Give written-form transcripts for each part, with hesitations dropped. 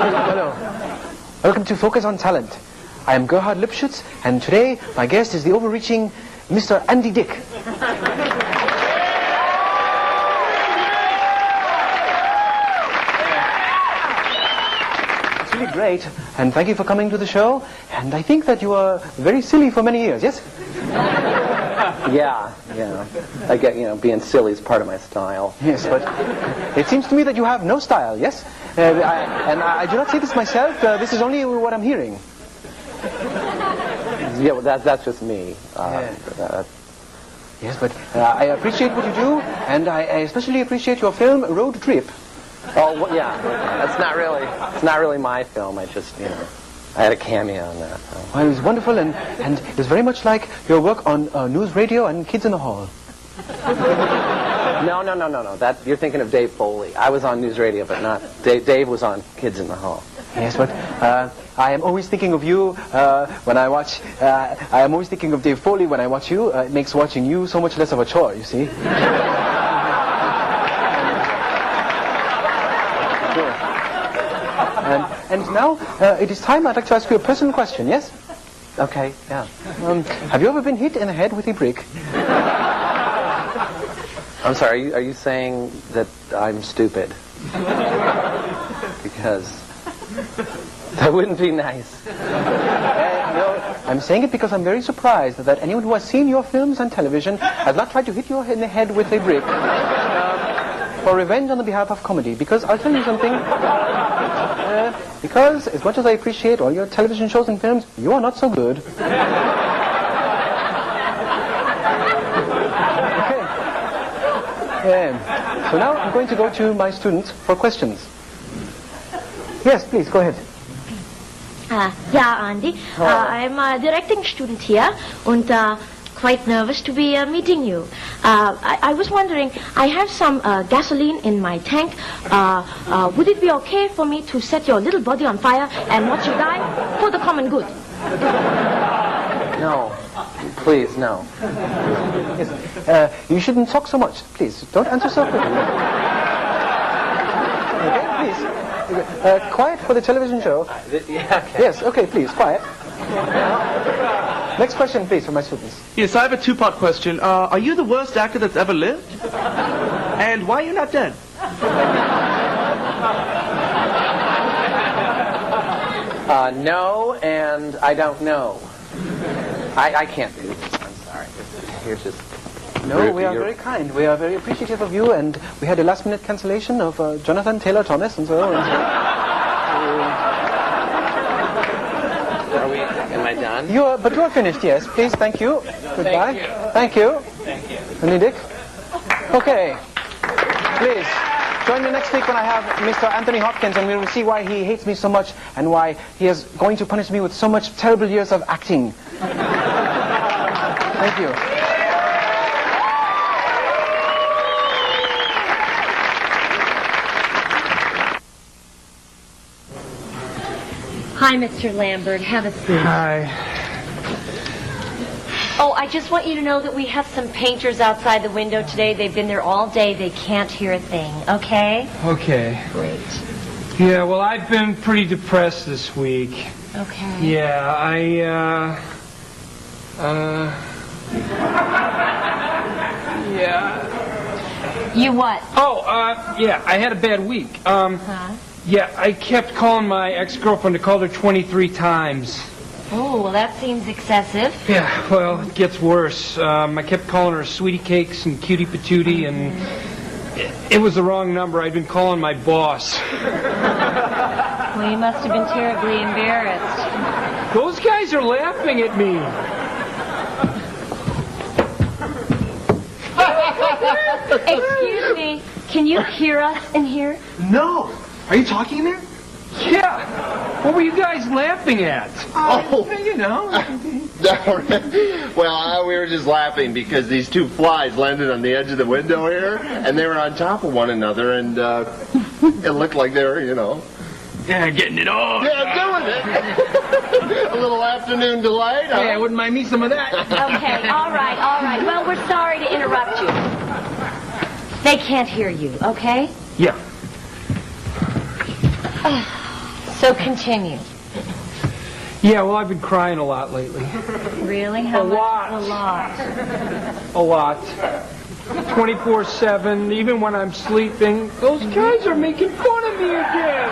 Hello. Welcome to Focus on Talent. I am Gerhard Lipschutz, and today my guest is the overreaching Mr. Andy Dick. It's really great, and thank you for coming to the show. And I think that you are very silly for many years, yes? Yeah. I get, being silly is part of my style. Yes, but it seems to me that you have no style, yes? I do not say this myself. This is only what I'm hearing. Yeah, well, that's just me. Yes, but I appreciate what you do, and I especially appreciate your film Road Trip. Oh, well, yeah. It's not really my film. I just, I had a cameo on that. So. Well, it was wonderful, and it was very much like your work on News Radio and Kids in the Hall. No. That you're thinking of Dave Foley. I was on News Radio, but not Dave. Dave was on Kids in the Hall. Yes, but I am always thinking of you when I watch. I am always thinking of Dave Foley when I watch you. It makes watching you so much less of a chore, you see. And now it is time. I'd like to ask you a personal question. Yes? Okay. Yeah. Have you ever been hit in the head with a brick? I'm sorry. Are you saying that I'm stupid? Because that wouldn't be nice. No, I'm saying it because I'm very surprised that anyone who has seen your films on television has not tried to hit you in the head with a brick for revenge on the behalf of comedy. Because I'll tell you something. Because as much as I appreciate all your television shows and films, you are not so good. Okay. So now I'm going to go to my students for questions. Yes, please, go ahead. Yeah, Andy. I'm a directing student here and quite nervous to be meeting you. I was wondering, I have some gasoline in my tank. Would it be okay for me to set your little body on fire and watch you die for the common good? No. Please, no. Yes. You shouldn't talk so much. Please, don't answer so quickly. Okay, please. Quiet for the television show. Yeah, okay. Yes, okay, please, quiet. Next question, please, from my students. Yes, I have a two-part question. Are you the worst actor that's ever lived? And why are you not dead? No, and I don't know. I can't do this. I'm sorry. You're just... No, we are very kind. We are very appreciative of you, and we had a last-minute cancellation of Jonathan Taylor Thomas and so on. Am I done? But you are finished, yes. Please, thank you. Goodbye. Thank you. Thank you. Andy Dick? Okay. Please, join me next week when I have Mr. Anthony Hopkins, and we will see why he hates me so much and why he is going to punish me with so much terrible years of acting. Thank you. Hi, Mr. Lambert. Have a seat. Hi. Oh, I just want you to know that we have some painters outside the window today. They've been there all day. They can't hear a thing, okay? Okay. Great. Yeah, well, I've been pretty depressed this week. Okay. Yeah, yeah. You what? Oh, yeah, I had a bad week. Yeah, I kept calling my ex-girlfriend. I called her 23 times. Oh, well, that seems excessive. Yeah, well, it gets worse. I kept calling her Sweetie Cakes and Cutie Patootie, and it was the wrong number. I'd been calling my boss. Well, you must have been terribly embarrassed. Those guys are laughing at me. Excuse me, can you hear us in here? No. Are you talking in there? Yeah. What were you guys laughing at? Oh, you know. Well, we were just laughing because these two flies landed on the edge of the window here, and they were on top of one another, and it looked like they were, Yeah, getting it on. Yeah, doing it. A little afternoon delight. Huh? Yeah, wouldn't mind me some of that. Okay, all right. Well, we're sorry to interrupt you. They can't hear you, okay? Yeah. So continue. Yeah, well, I've been crying a lot lately. Really? How much? lot. A lot. A lot. 24/7, even when I'm sleeping. Those guys are making fun of me again.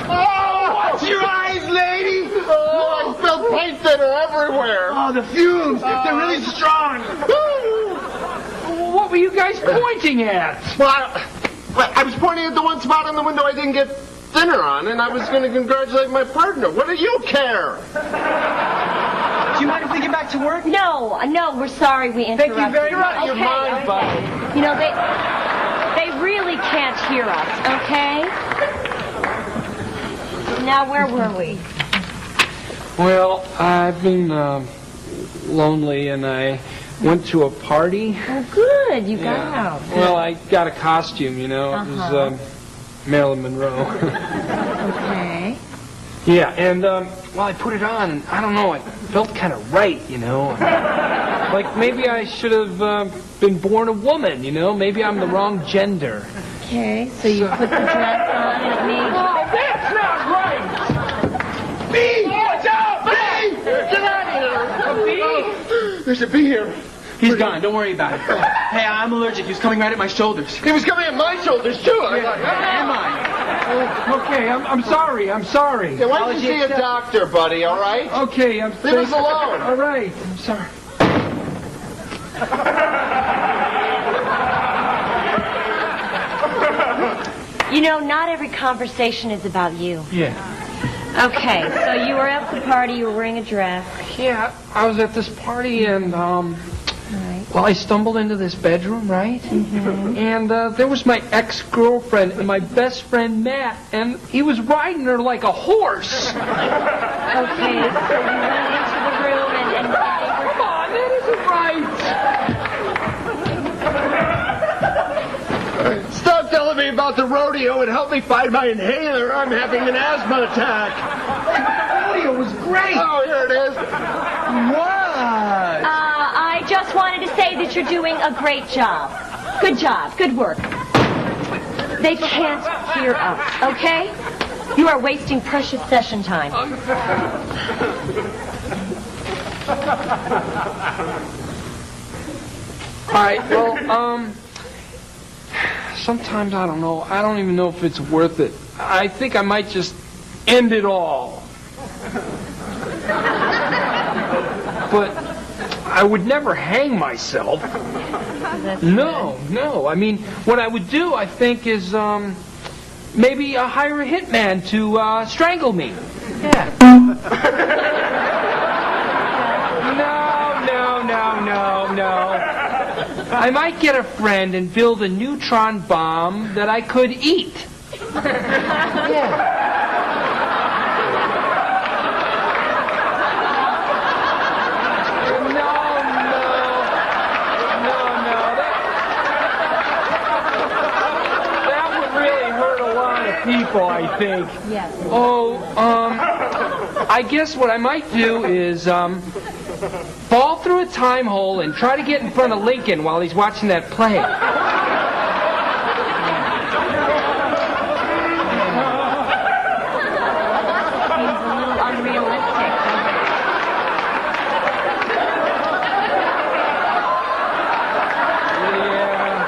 Oh, watch your eyes, lady! Oh, I smell paint thinner everywhere. Oh, the fumes. They're really strong. What were you guys pointing at? Well, I was pointing at the one spot on the window I didn't get thinner on, and I was going to congratulate my partner. What do you care? Do you mind if we get back to work? No, we're sorry we interrupted. Thank you very much. Okay, Your mind, okay. buddy. You know, they really can't hear us, okay? Now, where were we? Well, I've been lonely, and I went to a party. Oh, good. You got out. Well, I got a costume, you know. It was Marilyn Monroe. Okay. Yeah, and, well, I put it on, and I don't know, it felt kind of right, you know. Like, maybe I should have been born a woman, you know. Maybe I'm the wrong gender. Okay, so you put the dress on and it made... Oh, that's not right! Bee! Watch out! Bee! Get out of here! Bee! There's a bee here. He's gone. Don't worry about it. Hey, I'm allergic. He was coming right at my shoulders. He was coming at my shoulders, too. I was like, Am I? Okay, I'm sorry, I'm sorry. Yeah, why don't you see a doctor, buddy, all right? Okay, I'm... Leave us alone. All right, I'm sorry. You know, not every conversation is about you. Yeah. Okay, so you were at the party, you were wearing a dress. Yeah, I was at this party and, well, I stumbled into this bedroom, right? Mm-hmm. And there was my ex-girlfriend and my best friend, Matt, and he was riding her like a horse. Okay, so you went into the room and Come on, that isn't right. Stop telling me about the rodeo and help me find my inhaler. I'm having an asthma attack. The rodeo was great. Oh, here it is. I just wanted to say that you're doing a great job. Good job. Good work. They can't hear us, okay? You are wasting precious session time. All right, well, sometimes I don't know. I don't even know if it's worth it. I think I might just end it all. But I would never hang myself. No. I mean, what I would do, I think, is maybe hire a hitman to strangle me. Yeah. No. I might get a friend and build a neutron bomb that I could eat. Yeah. That would really hurt a lot of people, I think. Yes. Oh, I guess what I might do is, fall through a time hole and try to get in front of Lincoln while he's watching that play. Seems a little unrealistic. Yeah.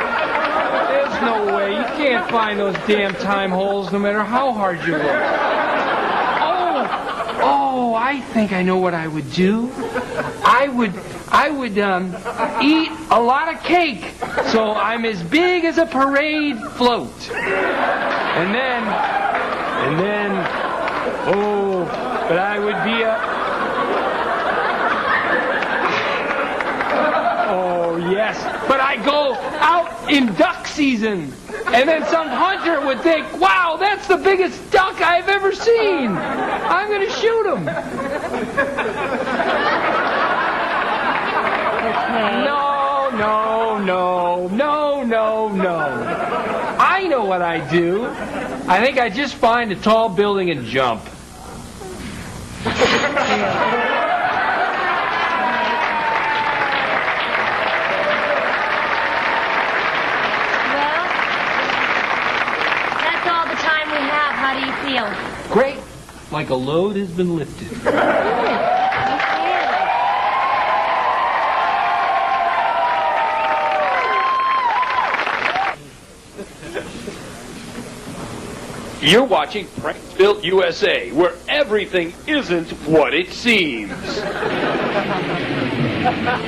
There's no way. You can't find those damn time holes no matter how hard you look. Oh, I think I know what I would do. I would eat a lot of cake so I'm as big as a parade float. And then, oh, but I would be oh, yes, but I go out in duck season. And then some hunter would think, wow, that's the biggest duck I've ever seen. I'm going to shoot him. No. I know what I do. I think I just find a tall building and jump. feel? Great. Like a load has been lifted. You're watching Pranksville, USA, where everything isn't what it seems.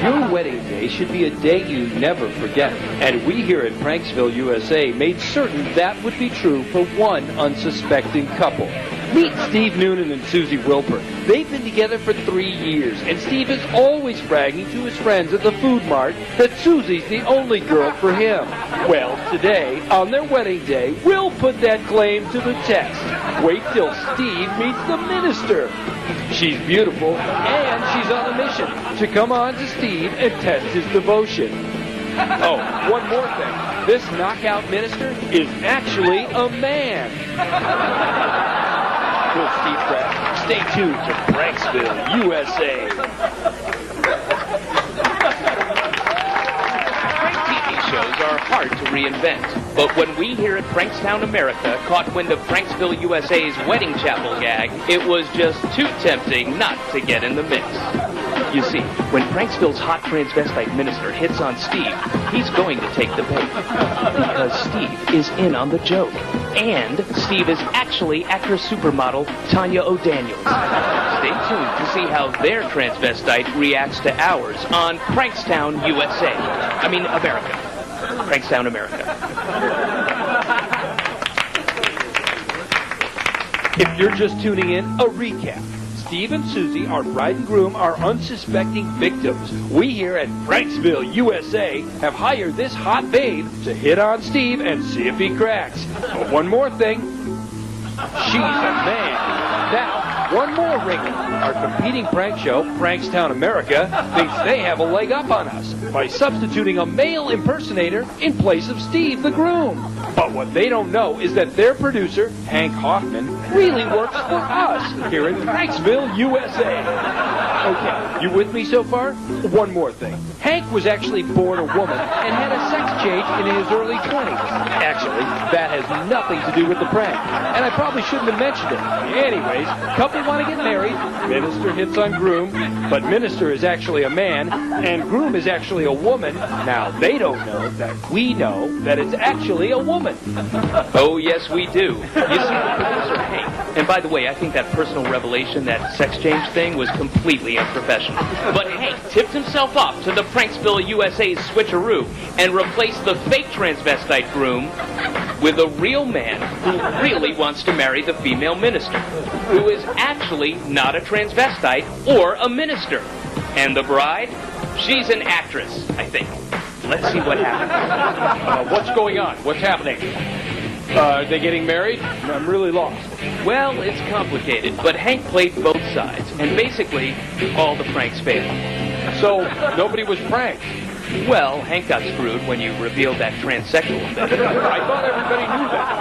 Your wedding day should be a day you never forget. And we here at Pranksville, USA made certain that would be true for one unsuspecting couple. Meet Steve Noonan and Susie Wilper. They've been together for 3 years, and Steve is always bragging to his friends at the food mart that Susie's the only girl for him. Well, today, on their wedding day, we'll put that claim to the test. Wait till Steve meets the minister. She's beautiful, and she's on a mission to come on to Steve and test his devotion. Oh, one more thing. This knockout minister is actually a man. Will Steve Pratt. Stay tuned to Pranksville, USA. Prank TV shows are hard to reinvent. But when we here at Prankstown, America caught wind of Pranksville, USA's wedding chapel gag, it was just too tempting not to get in the mix. You see, when Pranksville's hot transvestite minister hits on Steve, he's going to take the bait. Because Steve is in on the joke. And Steve is actually actress supermodel Tanya O'Daniels. Stay tuned to see how their transvestite reacts to ours on Prankstown, USA. I mean, America. Prankstown, America. If you're just tuning in, a recap. Steve and Susie, our bride and groom, are unsuspecting victims. We here at Pranksville, USA, have hired this hot babe to hit on Steve and see if he cracks. But one more thing. She's a man. Now, one more wrinkle. Our competing prank show, Prankstown America, thinks they have a leg up on us by substituting a male impersonator in place of Steve, the groom. But what they don't know is that their producer, Hank Hoffman, really works for us here in Pranksville, USA. Okay, you with me so far? One more thing. Hank was actually born a woman and had a sex change in his early 20s. Actually, that has nothing to do with the prank. And I probably shouldn't have mentioned it. Anyways, couple want to get married, minister hits on groom, but minister is actually a man, and groom is actually a woman. Now, they don't know that we know that it's actually a woman. Oh, yes, we do. You see, the producer, Hank. And by the way, I think that personal revelation, that sex change thing, was completely unprofessional. But Hank tipped himself off to the Pranksville, USA's switcheroo and replaced the fake transvestite groom with a real man who really wants to marry the female minister, who is actually not a transvestite or a minister. And the bride? She's an actress, I think. Let's see what happens. What's going on? What's happening? Are they getting married? I'm really lost. Well, it's complicated, but Hank played both sides, and basically, all the pranks failed. So, nobody was pranked. Well, Hank got screwed when you revealed that transsexual thing. I thought everybody knew that.